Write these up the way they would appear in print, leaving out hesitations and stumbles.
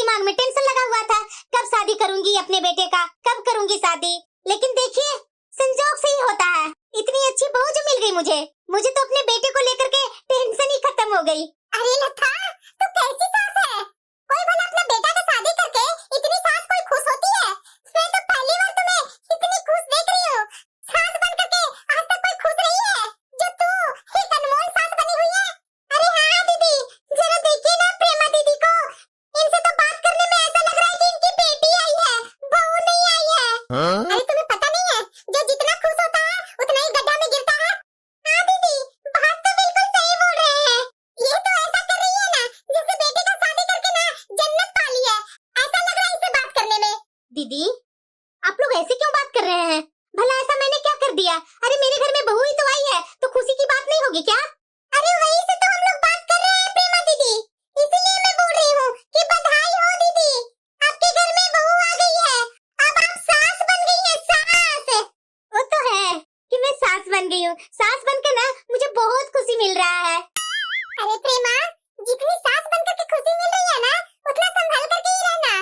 दिमाग में टेंशन लगा हुआ था, कब शादी करूंगी अपने बेटे का, कब करूंगी शादी। लेकिन देखिए संजोग से ही होता है, इतनी अच्छी बहू जो मिल गई मुझे तो अपने बेटे को लेकर के टेंशन ही खत्म हो गई। अरे लता, तू कैसी सास है? कोई भला अपना बेटा का शादी करके इतनी सास कोई खुश होती है? मैं तो पहली बार तुम्हें इतनी खुश देख रही हूँ। सास बन करके आज तक कोई खुश नहीं है जो तू एक अनमोल सास बनी हुई है। अरे हाँ दीदी, जरा देखिए ना प्रेमा दीदी को, इनसे तो बात करने में ऐसा लग रहा है कि इनकी बेटी आई है, बहू नहीं आई है। अरे तुम्हें पता नहीं है, जो जितना खुश होता है उतना ही गड्ढा में गिरता है। हाँ दीदी, बात तो बिल्कुल सही बोल रहे हैं। ये तो ऐसा कर रही है ना जैसे बेटे का शादी करके ना जन्नत पा ली है, ऐसा लग रहा है इससे बात करने में। दीदी आप लोग ऐसे क्यों बात कर रहे हैं? भला ऐसा मैंने क्या कर दिया? अरे मेरे घर में बहू ही तो आई है, तो खुशी की बात नहीं होगी क्या? अरे वही से तो हम लोग बात कर रहे हैं प्रेमा दीदी, इसीलिए मैं बोल रही हूँ कि बधाई हो दीदी, आपके घर में बहू आ गई है, अब आप सास बन गई है, सास। वो तो है कि मैं सास बन गई हूँ, सास बनकर ना मुझे बहुत खुशी मिल रहा है। अरे प्रेमा, जितनी सास बनकर के खुशी मिल रही है ना, उतना संभल करके ही रहना।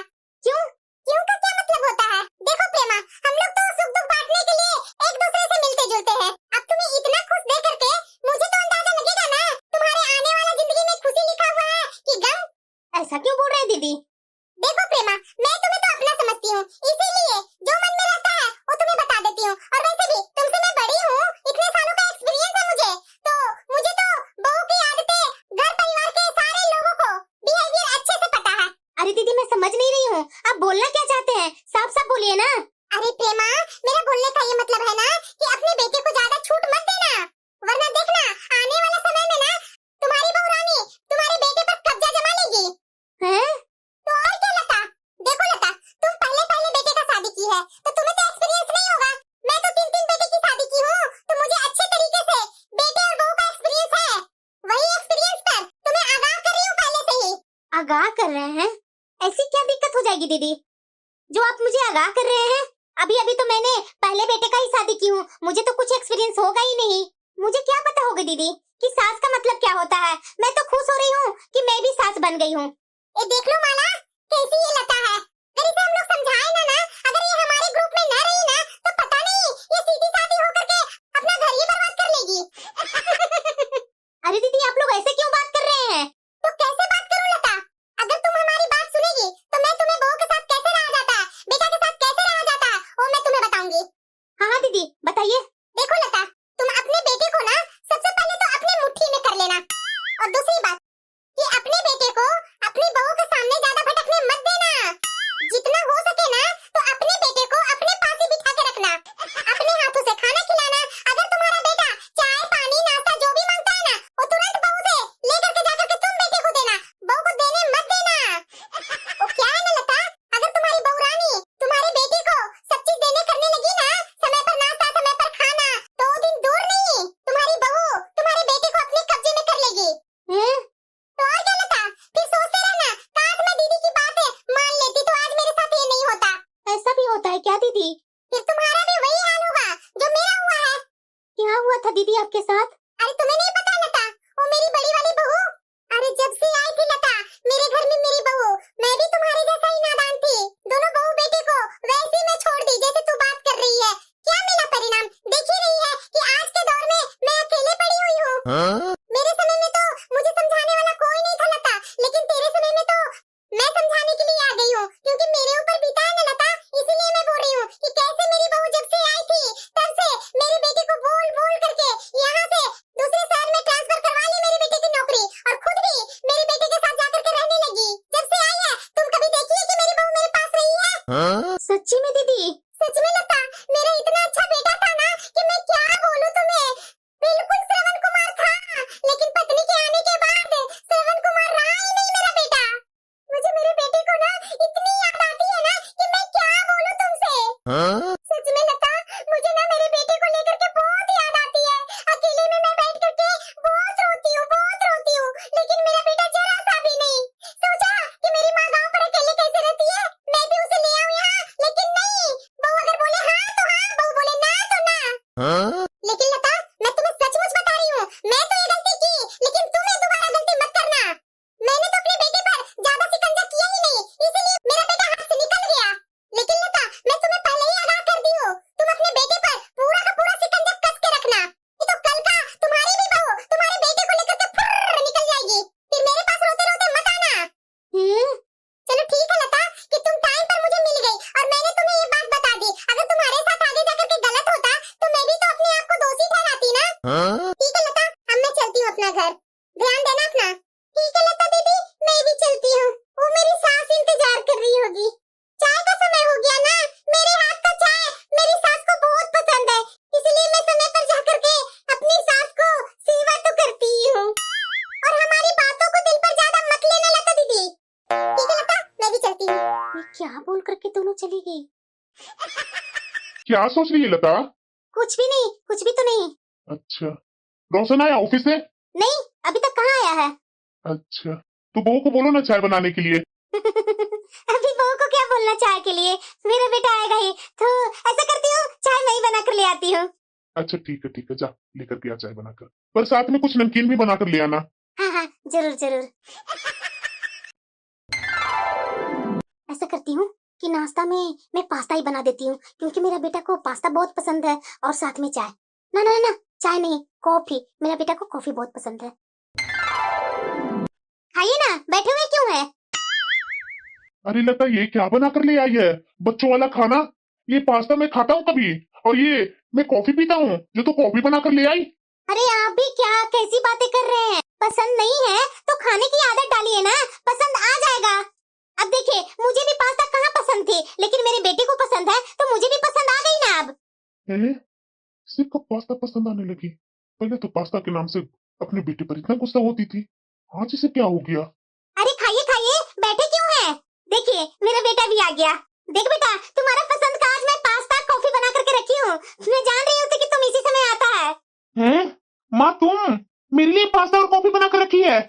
क्यों? क्यों का क्या मतलब होता है? देखो प्रेमा, हम लोग तो सुख दुख बांटने के लिए एक दूसरे से मिलते जुलते हैं। अब तुम्हें इतना खुश देख करके मुझे तो अंदाजा लगेगा ना, तुम्हारे आने वाला जिंदगी में खुशी लिखा हुआ है कि गम। ऐसा क्यों बोल रहे हैं दीदी? देखो प्रेमा, मैं तुम्हें तो अपना समझती हूँ, इसीलिए जो मन में रहता है वो तुम्हें बता देती हूँ। और वैसे भी तुमसे मैं बड़ी हूँ, इतने सालों का एक्सपीरियंस है मुझे तो बहू की आदतें, घर परिवार के सारे लोगों को बिहेवियर अच्छे से पता है। अरे दीदी मैं समझ नहीं रही हूँ, आप बोलना क्या चाहते हैं? साफ साफ बोलिए ना। अरे प्रेमा, मेरा बोलने का ये मतलब है ना कि अपने बेटे को ज्यादा छूट मत देना, वरना देखना आने वाला समय में ना तुम्हारी बहू रानी तुम्हारे बेटे पर कब्जा जमा लेगी। हैं? तो और क्या लता? देखो लता, तुम पहले बेटे का शादी की है तो तुम्हें तो एक्सपीरियंस नहीं होगा। मैं तो 3 बेटे की शादी की हूँ, तो मुझे अच्छे तरीके से बेटे और बहू का एक्सपीरियंस है। वही एक्सपीरियंस पर तुम्हें आगाह कर रही हूँ पहले से ही। आगाह कर रहे हैं? ऐसी क्या दिक्कत हो जाएगी दीदी जो आप मुझे आगाह कर रहे हैं? अभी तो मैंने पहले बेटे का ही शादी की हूँ, मुझे तो कुछ एक्सपीरियंस होगा ही नहीं। मुझे क्या पता होगा दीदी कि सास का मतलब क्या होता है। मैं तो खुश हो रही हूँ कि मैं भी सास बन गई हूँ। ये देख लो माला, कैसी ये लता है। अगर इसे हम लोग समझाए ना, अगर ये हमारे ग्रुप में न रही ना, तो पता नहीं ये सीधी सादी होकर के अपना घर ही बर्बाद कर लेगी। अरे दीदी आप लोग ऐसे क्यों बात कर रहे हैं? तो कैसे बात करूं लता? अगर तुम हमारी बात सुनेगी तो मैं तुम्हें बहू के साथ कैसे रहा जाता है, बेटा के साथ कैसे रहा जाता है, वो मैं तुम्हें बताऊंगी। हाँ दीदी बताइए। देखो लता, तुम अपने बेटे को ना सबसे पहले तो अपने मुट्ठी में कर लेना, और दूसरी बात कि अपने बेटे को अपनी बहू के सामने ज्यादा भटकने मत देना। जितना हो सके ना तो अपने बेटे को अपने पास ही बिठा के रखना, अपने हाथों से खाना खिलाना। अगर तुम्हारा बेटा चाय पानी नाश्ता जो भी मांगता है ना, वो तुरंत बहू से लेकर के जाकर के तुम बेटे को देना, बहू को देने मत देना। वो क्या है ना लता, अगर तुम्हारी बहू रानी तुम्हारे बेटे को सब चीज देने करने लगी ना, समय पर नाश्ता समय पर खाना, तो वो दिन दूर नहीं तुम्हारी बहू तुम्हारे बेटे को अपने कब्जे में कर लेगी। तो और क्या लता, फिर सोचते रहना काश मैं दीदी की बातें मान लेती तो आज मेरे साथ ये नहीं होता। ऐसा भी होता है क्या दीदी? फिर तुम्हारा भी वही हाल होगा जो मेरा हुआ है। क्या हुआ था दीदी आपके साथ? अरे तुम्हें नहीं पता लता, वो मेरी बड़ी वाली बहू, अरे जब से आई थी लता मेरे घर में मेरी बहू, मैं भी तुम्हारे जैसा ही नादान थी। दोनों बहू बेटे को वैसे ही मैं छोड़ दी जैसे तू बात कर रही है। क्या मिला परिणाम? देख ही रही है कि आज के दौर में मैं अकेले पड़ी हुई हूँ। मेरे समय में तो मुझे समझाने वाला कोई नहीं था लता, लेकिन तेरे समय में तो मैं समझाने के लिए आ गई हूँ, क्योंकि मेरे ऊपर बीता है ना लता, इसीलिए मैं बोल रही हूँ कि कैसे मेरी बहू जब से आई थी तब से मेरे बेटे को बोल बोल करके यहाँ से दूसरे शहर में ट्रांसफर करवा ली मेरे बेटे की नौकरी, और खुद भी मेरे बेटे के साथ जाकर के रहने लगी। जब से आई है तुम कभी देखी है कि मेरी बहू मेरे पास रही है? सच्ची में दीदी? सच में लता, मेरा इतना अच्छा बेटा था ना कि मैं क्या बोलूं तुम्हें, बिल्कुल श्रवण कुमार था, लेकिन पत्नी के आने के बाद श्रवण कुमार रहा ही नहीं मेरा बेटा। मुझे मेरे बेटे को ना इतनी याद आती है ना कि मैं क्या बोलूं तुमसे। सच में लता, मुझे ना मेरे बेटे को लेकर के बहुत याद आती है। अकेले में मैं बैठ करके बहुत रोती हूँ, लेकिन मेरा बेटा जरा सा भी नहीं। सोचा कि मेरी माँ गाँव पर अकेले कैसे रहती है, मैं भी उसे ले आऊं यहाँ, लेकिन नहीं, बहू अगर बोले हाँ तो हाँ, बहू बोले ना तो ना। लेकिन लता, मैं तुम्हें सचमुच बता रही हूँ, मैं तो ये गलती की, लेकिन तुम ये दोबारा गलती मत करना। मैंने तो अपने बेटे पर ज्यादा शिकंजा किया ही नहीं, इसीलिए क्या बोल करके दोनों चली गई? क्या सोच रही है लता? कुछ भी नहीं, कुछ भी तो नहीं। अच्छा, रोशन आया ऑफिस से? नहीं, अभी तक कहाँ आया है? अच्छा, तो बहू को बोलो ना चाय बनाने के लिए। अभी बहू को क्या बोलना चाय के लिए, मेरा बेटा आएगा ही तो ऐसा करती हूँ, चाय मैं ही बना कर ले आती हूँ। अच्छा ठीक है, जा लेकर के आ चाय बनाकर, पर साथ में कुछ नमकीन भी बनाकर ले आना। हाँ हाँ, जरूर जरूर। ऐसा करती हूँ कि नाश्ता में मैं पास्ता ही बना देती हूँ, क्योंकि मेरा बेटा को पास्ता बहुत पसंद है, और साथ में चाय। ना ना ना, चाय नहीं, कॉफी। मेरा बेटा को कॉफी बहुत पसंद है। खाइए ना, बैठे हुए क्यों है? अरे लता, ये क्या बना कर ले आई है? बच्चों वाला खाना? ये पास्ता मैं खाता हूँ कभी, और ये मैं कॉफी पीता हूँ जो तो कॉफी बना कर ले आई। अरे आप भी क्या कैसी बातें कर रहे हैं? पसंद नहीं है तो खाने की आदत डालिए ना, पसंद आ जाएगा। अब देखिए, मुझे भी पास्ता कहाँ पसंद थी, लेकिन मेरे बेटे को पसंद है तो मुझे भी पसंद आ गई ना अब। सिर्फ कब पास्ता पसंद आने लगी? पहले तो पास्ता के नाम से अपने बेटे पर इतना गुस्सा होती थी, आज इसे क्या हो गया? अरे खाइए खाइए, बैठे क्यों हैं? देखिए, मेरा बेटा भी आ गया। देख बेटा, तुम्हारा पसंद का आज मैं पास्ता कॉफी बना करके रखी हूँ। मैं जान रही हूँ कि तुम इसी समय आता है। हैं? माँ, तुम मेरे लिए पास्ता और कॉफी बना कर रखी है?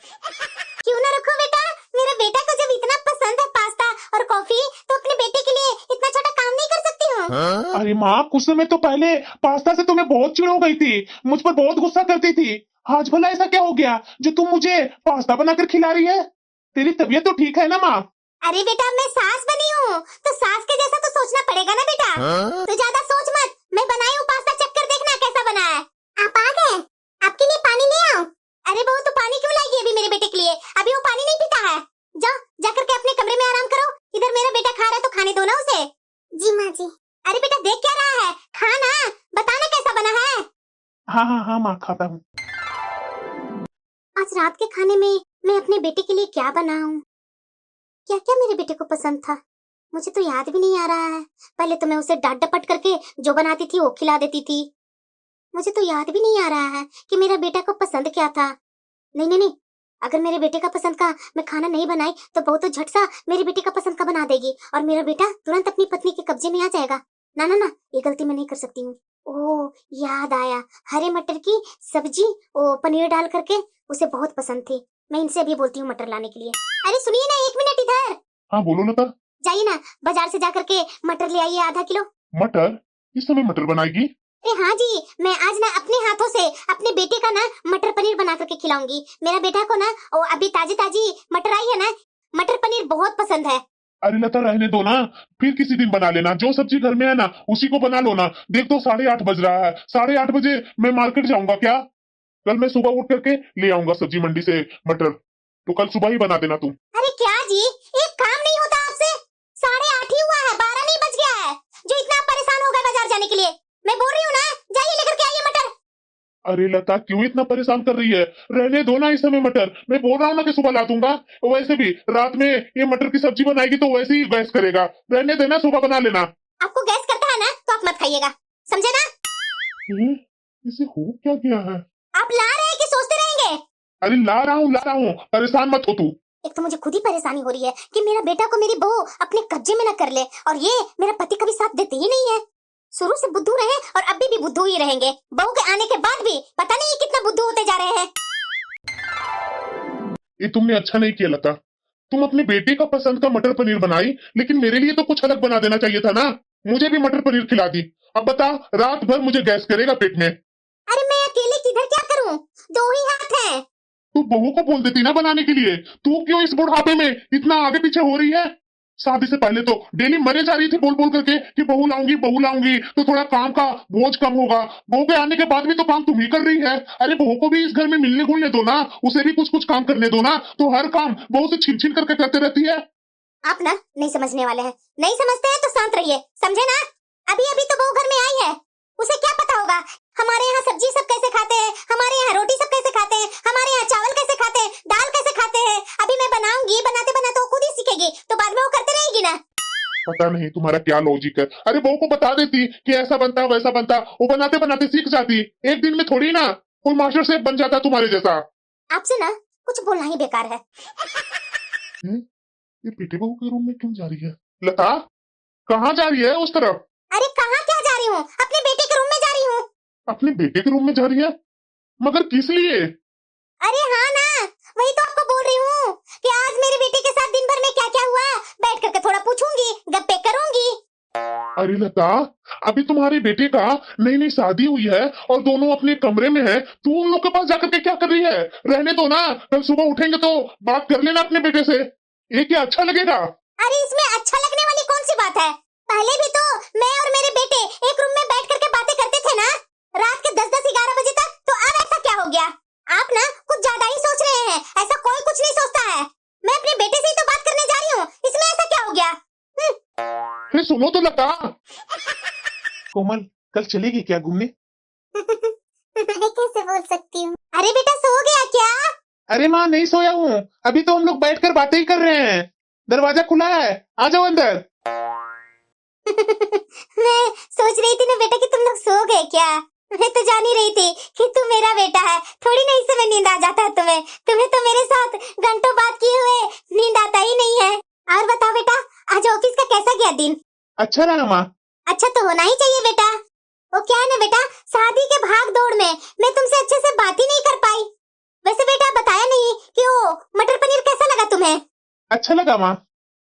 क्यों ना रखो बेटा, मेरे बेटा को जब इतना पसंद है पास्ता और कॉफी, तो अपने बेटे के लिए इतना छोटा काम नहीं कर सकती हूँ? अरे माँ, कुछ समय तो पहले पास्ता से तुम्हें बहुत चिढ़ हो गई थी, मुझ पर बहुत गुस्सा करती थी। आज भला ऐसा क्या हो गया जो तुम मुझे पास्ता बनाकर खिला रही है? तेरी तबीयत तो ठीक है ना माँ? अरे बेटा, मैं सास बनी हूँ तो सास के जैसा तो सोचना पड़ेगा ना बेटा। तो ज्यादा सोच मत, मैं बनाई हूँ पास्ता, चख कर देखना कैसा बना है। आप आ गए? आपके लिए पानी ले आओ? अरे बहू, तू पानी क्यों लाएगी अभी मेरे बेटे के लिए? अभी वो पानी नहीं पीता है। जाओ, जाकर के अपने कमरे में आराम करो। इधर मेरा बेटा खा रहा है तो खाने दो ना उसे। जी माँ जी। अरे बेटा, देख क्या रहा है, खाना बताना कैसा बना है। हाँ माँ, खाता हूँ। आज रात के खाने में मैं अपने बेटे के लिए क्या बनाऊं? क्या क्या मेरे बेटे को पसंद था, मुझे तो याद भी नहीं आ रहा है। पहले तो मैं उसे डांट डपट करके जो बनाती थी वो खिला देती थी। मुझे तो याद भी नहीं आ रहा है कि मेरा बेटा को पसंद क्या था। नहीं नहीं नहीं, अगर मेरे बेटे का पसंद का मैं खाना नहीं बनाई तो बहू तो झट सा मेरे बेटे का पसंद का बना देगी, और मेरा बेटा तुरंत अपनी पत्नी के कब्जे में आ जाएगा। ना ना ना, ये गलती मैं नहीं कर सकती हूँ। ओह, याद आया, हरे मटर की सब्जी ओ पनीर डाल करके उसे बहुत पसंद थी। मैं इनसे अभी बोलती हूँ मटर लाने के लिए। अरे सुनिए ना, 1 मिनट इधर। हाँ बोलो लता। जाइए ना, बाजार से जाकर के मटर ले आइए आधा किलो। मटर? इस समय मटर बनाएगी? अरे हाँ जी, मैं आज ना अपने हाथों से अपने बेटे का ना मटर पनीर बना करके खिलाऊंगी। मेरा बेटा को ना वो अभी ताजी ताजी मटर आई है ना, मटर पनीर बहुत पसंद है। अरे लता, रहने दो ना, फिर किसी दिन बना लेना। जो सब्जी घर में है ना उसी को बना लो ना। देख तो 8:30 बज रहा है, 8:30 बजे मैं मार्केट जाऊंगा क्या? कल मैं सुबह उठ करके ले आऊंगा सब्जी मंडी से मटर, तो कल सुबह ही बना देना तुम। अरे क्या जी, एक काम नहीं होता आपसे? 8:30 ही हुआ है, 12 नहीं बज गया है, जो इतना परेशान हो गए बाजार जाने के लिए। मैं बोल रही हूँ ना, जाइए लेकर के आइए मटर। अरे लता, क्यों इतना परेशान कर रही है? रहने दो ना इस समय मटर, मैं बोल रहा हूँ ना कि सुबह ला दूंगा। वैसे भी रात में ये मटर की सब्जी बनाएगी तो वैसे ही गैस करेगा। रहने देना, सुबह बना लेना। आपको गैस करता है ना तो आप मत खाइएगा, समझे ना? इसे हो क्या गया है? आप ला रहे हैं कि सोचते रहेंगे? अरे ला रहा हूँ, परेशान मत हो तू। एक तो मुझे खुद ही परेशानी हो रही है कि मेरा बेटा को मेरी बहू अपने कब्जे में न कर ले, और ये मेरा पति कभी साथ देते ही नहीं है। शुरू से बुद्धू रहे और अभी भी बुद्धू ही रहेंगे। बहू के आने के बाद भी पता नहीं कितना बुद्धू होते जा रहे हैं। ये तुमने अच्छा नहीं किया लता। तुम अपने बेटे का पसंद का मटर पनीर बनाई, लेकिन मेरे लिए तो कुछ अलग बना देना चाहिए था ना। मुझे भी मटर पनीर खिला दी। अब बता, रात भर मुझे गैस करेगा पेट में। अरे मैं अकेले किधर क्या करूं, 2 ही हाथ हैं। तू बहू को बोल देती ना बनाने के लिए। तू क्यों इस बुढ़ापे में इतना आगे पीछे हो रही है? शादी से पहले तो डेली मरे जा रही थी बोल बोल करके कि बहू लाऊंगी तो थोड़ा काम का बोझ कम होगा। बहू के आने के बाद भी तो काम तुम ही कर रही है। अरे बहू को भी इस घर में मिलने घुलने दो ना, उसे भी कुछ कुछ काम करने दो ना। तो हर काम बहू से छिन छिन करके करते रहती है। आप ना नहीं समझने वाले हैं, नहीं समझते हैं तो शांत रहिए, समझे ना? अभी अभी तो बहू घर में आई है, उसे क्या पता होगा हमारे यहाँ सब्जी सब कैसे खाते हैं, हमारे यहाँ रोटी सब कैसे खाते हैं, हमारे यहाँ चावल कैसे खाते हैं, दाल कैसे खाते हैं। अभी मैं बनाऊंगी, बनाते बनाते वो खुद ही सीखेगी, तो बाद में वो करते रहेगी ना। पता नहीं तुम्हारा क्या लॉजिक है। अरे बहू को बता देती कि ऐसा बनता वैसा बनता, वो बनाते बनाते सीख जाती। एक दिन में थोड़ी ना कोई मास्टर शेफ बन जाता तुम्हारे जैसा। आपसे ना कुछ बोलना ही बेकार है। ये बेटे बहू के रूम में क्यों जा रही है? लता कहाँ जा रही है उस तरफ? अरे कहाँ क्या जा रही हूँ, अपने बेटे के रूम में जा रही हूँ। अपने बेटे के रूम में जा रही है? मगर किस लिए? अरे हाँ ना, वही तो आपको बोल रही हूँ कि आज मेरे बेटे के साथ दिन भर में क्या क्या हुआ बैठ करके थोड़ा पूछूंगी, गप्पे करूंगी। अरे लता, अभी तुम्हारे बेटे का नई नई शादी हुई है और दोनों अपने कमरे में है, तू उन लोग के पास जाकर के क्या कर रही है? रहने दो ना, कल सुबह उठेंगे तो बात कर लेना अपने बेटे से। ये क्या अच्छा लगेगा? अरे इसमें अच्छा लगने वाली कौन सी बात है? पहले भी तो मैं और मेरे बेटे एक रूम में बैठ करके बातें करते थे ना, रात के 10-11 बजे तक। तो अब ऐसा क्या हो गया? आप ना कुछ ज्यादा ही सोच रहे हैं, ऐसा कोई कुछ नहीं सोचता है। मैं अपने बेटे से ही तो बात करने जा रही हूँ, इसमें ऐसा क्या हो गया? अरे सुनो तो लता। कोमल, कल चलेगी क्या घूमने? मैं कैसे बोल सकती हूँ? अरे बेटा सो गया क्या? अरे माँ, नहीं सोया हूँ, अभी तो हम लोग बैठकर बातें ही कर रहे हैं। दरवाजा खुला है, आ जाओ अंदर। मैं सोच रही थी ना बेटा कि तुम लोग सो गए क्या। मैं तो जान ही रही थी कि तू मेरा बेटा है, थोड़ी ना इस समय नींद आ जाता है तुम्हें। तुम्हें तो मेरे साथ घंटों बात किए हुए नींद आता ही नहीं है। और बताओ बेटा, आज ऑफिस का कैसा गया दिन? अच्छा रहा माँ। अच्छा तो होना ही चाहिए बेटा। वो क्या है ना बेटा, शादी के भाग दौड़ में मैं तुमसे अच्छे से बात ही नहीं कर पाई। वैसे बेटा बताया नहीं कि वो मटर पनीर कैसा लगा तुम्हें? अच्छा लगा माँ।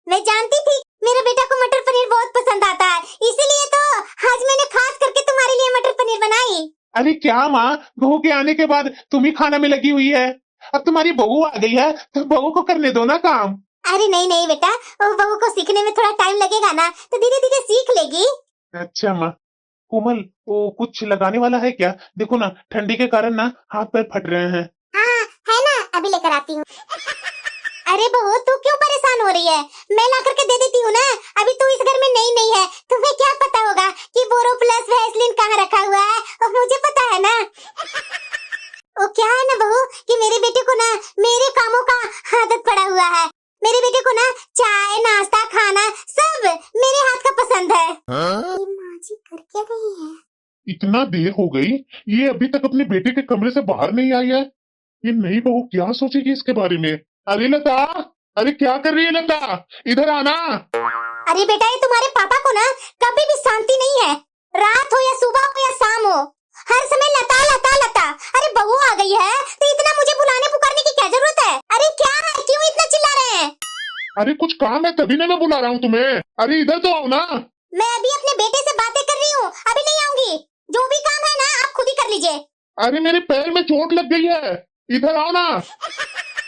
मैं जानती थी मेरे बेटा को मटर पनीर बहुत पसंद आता है, इसीलिए तो आज मैंने खास करके तुम्हारे लिए मटर पनीर बनाई। अरे क्या माँ, बहू के आने के बाद तुम ही खाना में लगी हुई है। अब तुम्हारी बहू आ गई है तो बहू को करने दो ना काम। अरे नहीं नहीं बेटा, वो बहू को सीखने में थोड़ा टाइम लगेगा ना, तो धीरे धीरे सीख लेगी। अच्छा माँ। कोमल, वो कुछ लगाने वाला है क्या? देखो ना, ठंडी के कारण ना हाथ पैर फट रहे हैं। हाँ है ना, अभी लेकर आती हूँ। अरे बहू तू क्यों परेशान हो रही है? मैं ला करके दे देती हूँ ना। अभी तू इस घर में नई नहीं है, तुम्हें क्या पता होगा कि बोरो प्लस वैसलीन कहाँ रखा हुआ है, और मुझे पता है ना। वो क्या है ना बहू कि मेरे बेटे को ना मेरे कामों का आदत पड़ा हुआ है। मेरे बेटे को ना चाय नाश्ता खाना सब मेरे हाथ का पसंद है। ये माँ जी कर क्या रही है? इतना देर हो गई, ये अभी तक अपने बेटे के कमरे से बाहर नहीं आई है। ये नई बहू क्या सोचेगी इसके बारे में? अरे लता, अरे क्या कर रही है लता? इधर आना। अरे बेटा ये तुम्हारे पापा को ना कभी भी शांति नहीं है, रात हो या सुबह हो या शाम हो, हर समय लता लता लता। अरे बहू आ गई है तो इतना मुझे बुलाने पुकारने की क्या जरूरत है? अरे क्या है, क्यों इतना चिल्ला रहे हैं? अरे कुछ काम है तभी ना मैं बुला रहा हूँ तुम्हें। अरे इधर तो आओ ना। मैं अभी अपने बेटे से बातें कर रही हूँ, अभी नहीं आऊंगी। जो भी काम है ना आप खुद ही कर लीजिए। अरे मेरे पैर में चोट लग गई है, इधर आओ ना।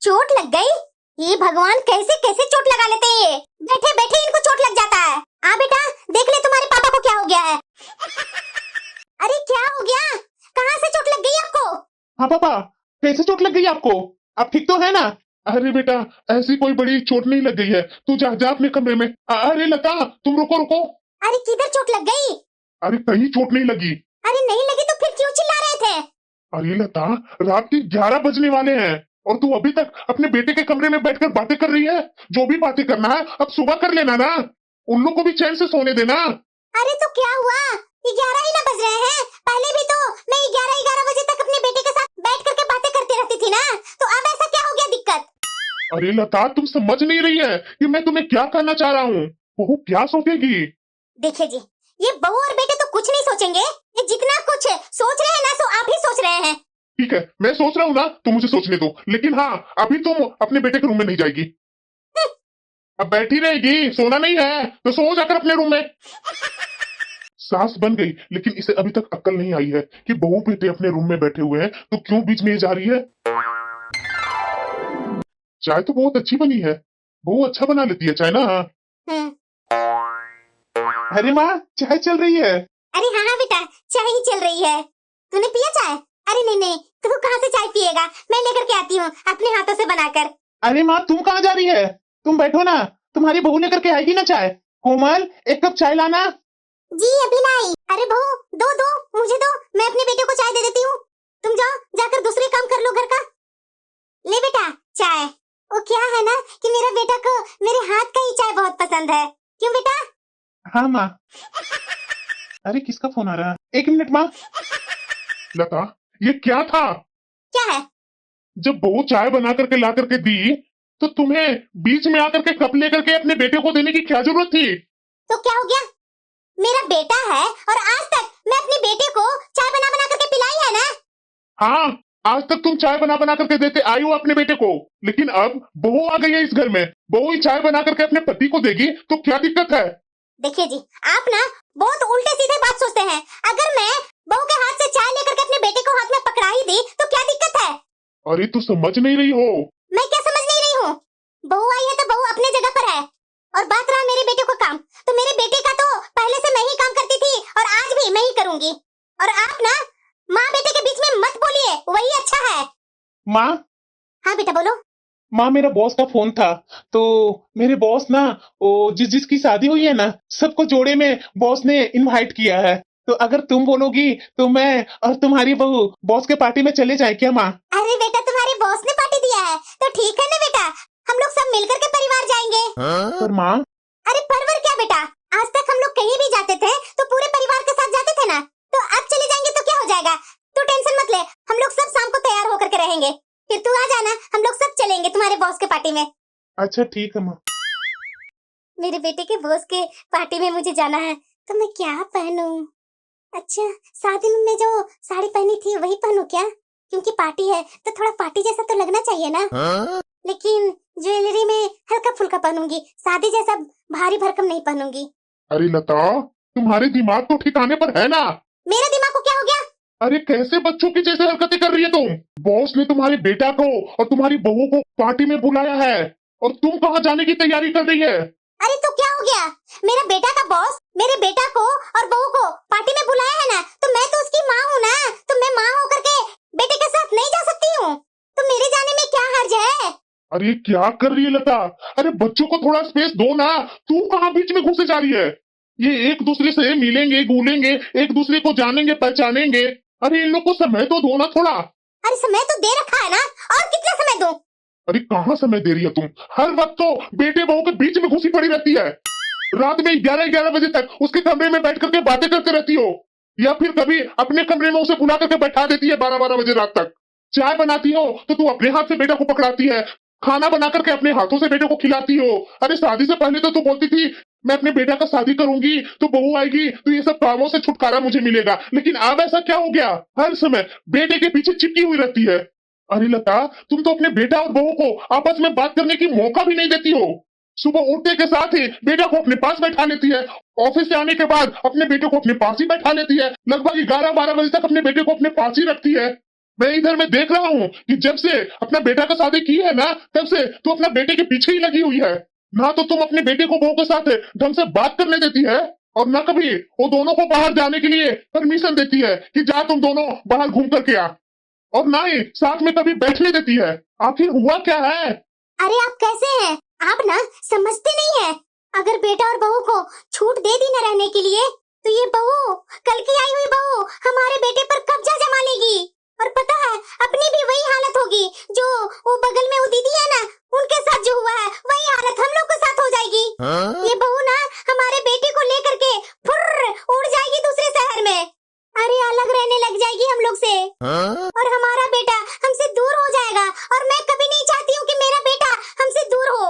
चोट लग गई? ये भगवान कैसे कैसे चोट लगा लेते हैं ये, बैठे बैठे इनको चोट लग जाता है। आ बेटा देख ले तुम्हारे पापा को क्या हो गया है। अरे क्या हो गया, कहाँ से चोट लग गई आपको? हाँ पापा, कैसे चोट लग गई आपको? आप ठीक तो है ना? अरे बेटा, ऐसी कोई बड़ी चोट नहीं लग गई है, तू जा जा अपने कमरे में। अरे लता तुम रुको रुको। अरे किधर चोट लग गई? अरे कहीं चोट नहीं लगी। अरे नहीं लगी तो फिर क्यों चिल्ला रहे थे? अरे लता, रात के 11 बजने वाले हैं और तू अभी तक अपने बेटे के कमरे में बैठकर बातें कर रही है। जो भी बातें करना है अब सुबह कर लेना ना, उन लोग को भी चैन से सोने देना। अरे तो क्या हुआ, 11 ही ना बज रहे हैं। पहले भी तो मैं 11 बजे तक अपने बेटे के साथ बैठ करके बातें करती रहती थी ना, तो अब ऐसा क्या हो गया दिक्कत? अरे लता तुम समझ नहीं रही है कि मैं तुम्हें क्या कहना चाह रहा हूँ। बहू क्या सोचेगी? देखिए जी, ये बहू और बेटे तो कुछ नहीं सोचेंगे, ये जितना कुछ सोच रहे हैं ना सो आप ही सोच रहे हैं। ठीक है, मैं सोच रहा हूँ ना तो मुझे सोचने दो, लेकिन हाँ अभी तुम अपने बेटे के रूम में नहीं जाएगी। अब बैठी रहेगी, सोना नहीं है तो सो जाकर अपने रूम में। सास बन गई, लेकिन इसे अभी तक अक्ल नहीं आई है कि बहू बेटे अपने रूम में बैठे हुए हैं तो क्यों बीच में ये जा रही है। चाय तो बहुत अच्छी बनी है, बहू अच्छा बना लेती है चाय ना। अरे माँ, चाय चल रही है। अरे हाँ हाँ बेटा, चाय ही चल रही है। तूने पिया चाय? अरे नहीं नहीं, तू कहाँ से चाय पिएगा, मैं लेकर के आती हूँ अपने हाथों से बनाकर। अरे माँ, तुम कहाँ जा रही है? तुम बैठो ना, तुम्हारी बहू लेकर के आएगी ना चाय। कोमल, एक कप चाय लाना। जी अभी लाई। अरे बहू दो दो, मुझे दो, मैं अपने बेटे को चाय दे देती हूँ। तुम जाओ जाकर दूसरे काम कर लो घर का। ले बेटा चाय। वो क्या है ना कि मेरा बेटा को मेरे हाथ का ही चाय बहुत पसंद है। क्यों बेटा? हाँ माँ। अरे किसका फोन आ रहा है? 1 मिनट माँ। लता ये क्या था? क्या है? जब बहू चाय बना करके ला करके दी तो तुम्हें बीच में आकर के कप लेकर के अपने बेटे को देने की क्या जरूरत थी? तो क्या हो गया, मेरा बेटा है और आज तक मैं अपने बेटे को चाय बना बना करके पिलाई है ना। हाँ, आज तक तुम चाय बना बना करके देते आई हो अपने बेटे को, लेकिन अब बहू आ गई है इस घर में, बहू ही चाय बना करके अपने पति को देगी तो क्या दिक्कत है? देखिए जी, आप ना बहुत उल्टे सीधे बात सोचते हैं। अगर मैं बहू के हाथ से चाय लेकर के अपने बेटे को हाथ में पकड़ा ही दी तो क्या दिक्कत है? अरे तू समझ नहीं रही हो। मैं क्या समझ नहीं रही हूँ? बहू आई है तो बहू अपने जगह पर है, और बात रहा मेरे बेटे को काम, तो मेरे बेटे का तो पहले से मैं ही काम करती थी और आज भी मैं ही करूंगी। और आप ना माँ बेटे के बीच में मत बोलिए, वही अच्छा है। माँ, हाँ बेटा बोलो। माँ मेरा बॉस का फोन था, तो मेरे बॉस ना वो जिसकी शादी हुई है ना, सबको जोड़े में बॉस ने इनवाइट किया है। तो अगर तुम बोलोगी तो मैं और तुम्हारी बहू बॉस के पार्टी में चले जाए क्या माँ? अरे बेटा, तुम्हारे बॉस ने पार्टी दिया है तो ठीक है ना बेटा, हम लोग सब मिलकर के परिवार जाएंगे। पर माँ, अरे परवर क्या बेटा, आज तक हम लोग कहीं भी जाते थे तो पूरे परिवार के साथ जाते थे ना, तो अब चले जाएंगे तो क्या हो जाएगा? तू टेंशन मत ले, हम लोग सब शाम को तैयार होकर के रहेंगे, फिर तू आ जाना, हम लोग सब चलेंगे तुम्हारे बॉस के पार्टी में। अच्छा ठीक है माँ। मेरे बेटे के बॉस के पार्टी में मुझे जाना है, तो मैं क्या पहनूं? अच्छा, शादी में मैं जो साड़ी पहनी थी वही पहनूं क्या? क्योंकि पार्टी है तो थोड़ा पार्टी जैसा तो लगना चाहिए ना। लेकिन ज्वेलरी में हल्का फुल्का पहनूंगी, शादी जैसा भारी भरकम नहीं पहनूंगी। अरे लता, तुम्हारे दिमाग तो ठिकाने पर है ना? मेरे दिमाग को क्या हो गया? अरे कैसे बच्चों की जैसे हरकतें कर रही है तुम? बॉस ने तुम्हारे बेटा को और तुम्हारी बहू को पार्टी में बुलाया है और तुम कहाँ जाने की तैयारी कर रही है? अरे तो क्या हो गया, मेरा बेटा का बॉस मेरे बेटा को और बहू को पार्टी में बुलाया है ना, तो मैं तो उसकी माँ हूँ ना, तो मैं माँ होकर के बेटे के साथ नहीं जा सकती हूँ? तो मेरे जाने में क्या हर्ज है? अरे क्या कर रही है लता? अरे बच्चों को थोड़ा स्पेस दो ना, तू कहाँ बीच में घुसे जा रही है? ये एक दूसरे से मिलेंगे, घुलेंगे, एक दूसरे को जानेंगे, पहचानेंगे। अरे इन लोग को समय तो दो ना थोड़ा। अरे समय तो दे रखा है ना, और कितना समय दूं? अरे कहाँ समय दे रही है तुम? हर वक्त तो बेटे बहू के बीच में घुसी पड़ी रहती है। रात में 11-11 बजे तक उसके कमरे में बैठ करके बातें करते रहती हो, या फिर कभी अपने कमरे में उसे बुला करके बैठा देती है 12-12 बजे रात तक। चाय बनाती हो तो तू अपने हाथ से बेटा को पकड़ाती है, खाना बना करके अपने हाथों से बेटे को खिलाती हो। अरे शादी से पहले तो तू बोलती थी मैं अपने बेटा का शादी करूंगी तो बहू आएगी तो ये सब कामों से छुटकारा मुझे मिलेगा, लेकिन अब ऐसा क्या हो गया? हर समय बेटे के पीछे चिपकी हुई रहती है। अरे लता, तुम तो अपने बेटा और बहू को आपस में बात करने की मौका भी नहीं देती हो। सुबह उठने के साथ ही बेटा को अपने पास बैठा लेती है, ऑफिस से आने के बाद अपने बेटे को अपने पास ही बैठा लेती है, लगभग 11-12 बजे तक अपने बेटे को अपने पास ही रखती है। मैं इधर में देख रहा हूँ कि जब से अपना बेटा का शादी की है ना, तब से तू अपना बेटे के पीछे ही लगी हुई है। ना तो तुम अपने बेटे को बहू के साथ ढंग से बात करने देती है, और न कभी वो दोनों को बाहर जाने के लिए परमिशन देती है कि जा तुम दोनों बाहर घूम करके आ, और ना ही साथ में कभी बैठने देती है। आखिर हुआ क्या है? अरे आप कैसे हैं? आप ना समझते नहीं है, अगर बेटा और बहू को छूट दे दी न रहने के लिए, तो ये बहू, कल की आई हुई बहू, हमारे बेटे पर कब्जा जमा लेगी, और पता है अपनी भी वही हालत होगी जो वो बगल में वो दीदी है ना, उनके साथ जो हुआ है वही हालत हम लोग के साथ हो जाएगी। ये बहू ना हमारे बेटे को लेकर के फुर्र उड़ जाएगी दूसरे शहर में, अरे अलग रहने लग जाएगी हम लोग से, और हमारा बेटा हमसे दूर हो जाएगा, और मैं कभी नहीं चाहती हूँ कि मेरा बेटा हमसे दूर हो,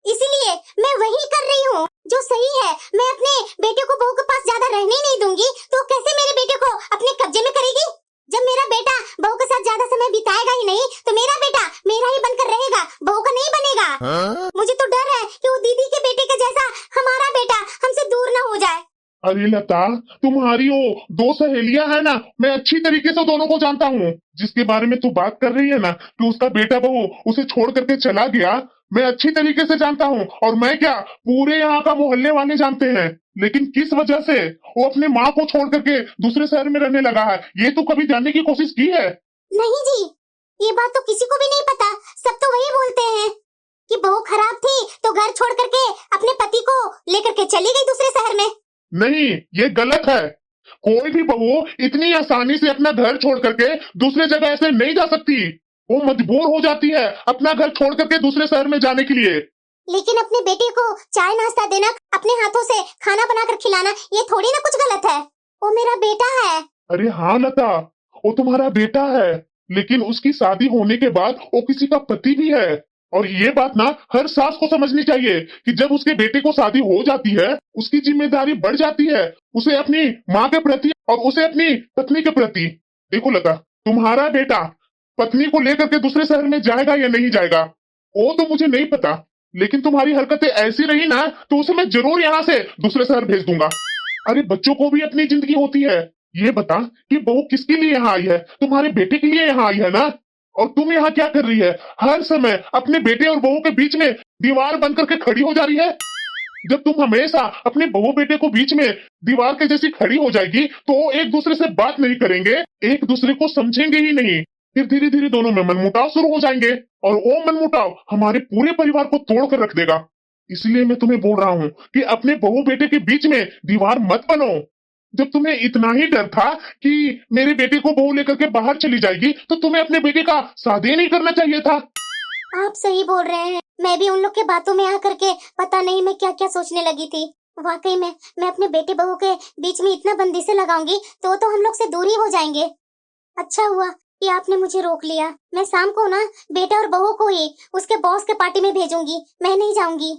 इसीलिए मैं वही कर रही हूँ जो सही है। मैं अपने बेटे को बहू के पास ज्यादा रहने ही नहीं दूंगी, तो कैसे मेरे बेटे को अपने कब्जे में करेगी? जब मेरा बेटा बहू के साथ ज्यादा समय बिताएगा ही नहीं, तो मेरा बेटा मेरा ही बनकर रहेगा, बहू का नहीं बनेगा। मुझे तो डर है कि वो दीदी के बेटे के जैसा हमारा बेटा हमसे दूर न हो जाए। अरे लता, तुम्हारी वो 2 सहेलियां है ना, मैं अच्छी तरीके से दोनों को जानता हूँ। जिसके बारे में तू बात कर रही है ना कि उसका बेटा बहू उसे छोड़ करके चला गया, मैं अच्छी तरीके से जानता हूँ, और मैं क्या, पूरे यहाँ का मोहल्ले वाले जानते हैं। लेकिन किस वजह से वो अपने माँ को छोड़ करके दूसरे शहर में रहने लगा है, ये तो कभी जानने की कोशिश की है? नहीं जी, ये बात तो किसी को भी नहीं पता, सब तो वही बोलते हैं कि बहू खराब थी तो घर छोड़ करके अपने पति को लेकर के चली गई दूसरे शहर में। नहीं, ये गलत है। कोई भी बहू इतनी आसानी से अपना घर छोड़ करके दूसरे जगह ऐसे नहीं जा सकती, वो मजबूर हो जाती है अपना घर छोड़ करके दूसरे शहर में जाने के लिए। लेकिन अपने बेटे को चाय नाश्ता देना, अपने हाथों से खाना बनाकर खिलाना, ये थोड़ी ना कुछ गलत है, वो मेरा बेटा है। अरे हाँ लता, वो तुम्हारा बेटा है, लेकिन उसकी शादी होने के बाद वो किसी का पति भी है। और ये बात ना हर सास को समझनी चाहिए कि जब उसके बेटे को शादी हो जाती है, उसकी जिम्मेदारी बढ़ जाती है, उसे अपनी माँ के प्रति और उसे अपनी पत्नी के प्रति। देखो लता, तुम्हारा बेटा पत्नी को लेकर के दूसरे शहर में जाएगा या नहीं जाएगा वो तो मुझे नहीं पता, लेकिन तुम्हारी हरकतें ऐसी रही ना तो उसे मैं जरूर यहाँ से दूसरे शहर भेज दूंगा। अरे बच्चों को भी अपनी जिंदगी होती है। ये बता कि बहू किसके लिए यहाँ आई है? तुम्हारे बेटे के लिए यहाँ आई है ना? और तुम यहाँ क्या कर रही है? हर समय अपने बेटे और बहू के बीच में दीवार बन करके खड़ी हो जा रही है। जब तुम हमेशा अपने बहू बेटे को बीच में दीवार के जैसी खड़ी हो जाएगी तो वो एक दूसरे से बात नहीं करेंगे, एक दूसरे को समझेंगे ही नहीं। फिर धीरे धीरे दोनों में मनमुटाव शुरू हो जाएंगे और वो मनमुटाव हमारे पूरे परिवार को तोड़ कर रख देगा। इसलिए मैं तुम्हें बोल रहा हूँ कि अपने बहू बेटे के बीच में दीवार मत बनो। जब तुम्हें इतना ही डर था कि मेरे बेटे को बहू लेकर के बाहर चली जाएगी तो तुम्हें अपने बेटे का शादी नहीं करना चाहिए था। आप सही बोल रहे हैं। मैं भी उन लोग के बातों में आकर के पता नहीं मैं क्या क्या सोचने लगी थी। वाकई में मैं अपने बेटे बहू के बीच में इतना बंदिशें लगाऊंगी तो हम लोग से दूर ही हो जाएंगे। अच्छा हुआ कि आपने मुझे रोक लिया। मैं शाम को ना बेटे और बहू को ही उसके बॉस के पार्टी में भेजूंगी, मैं नहीं जाऊंगी।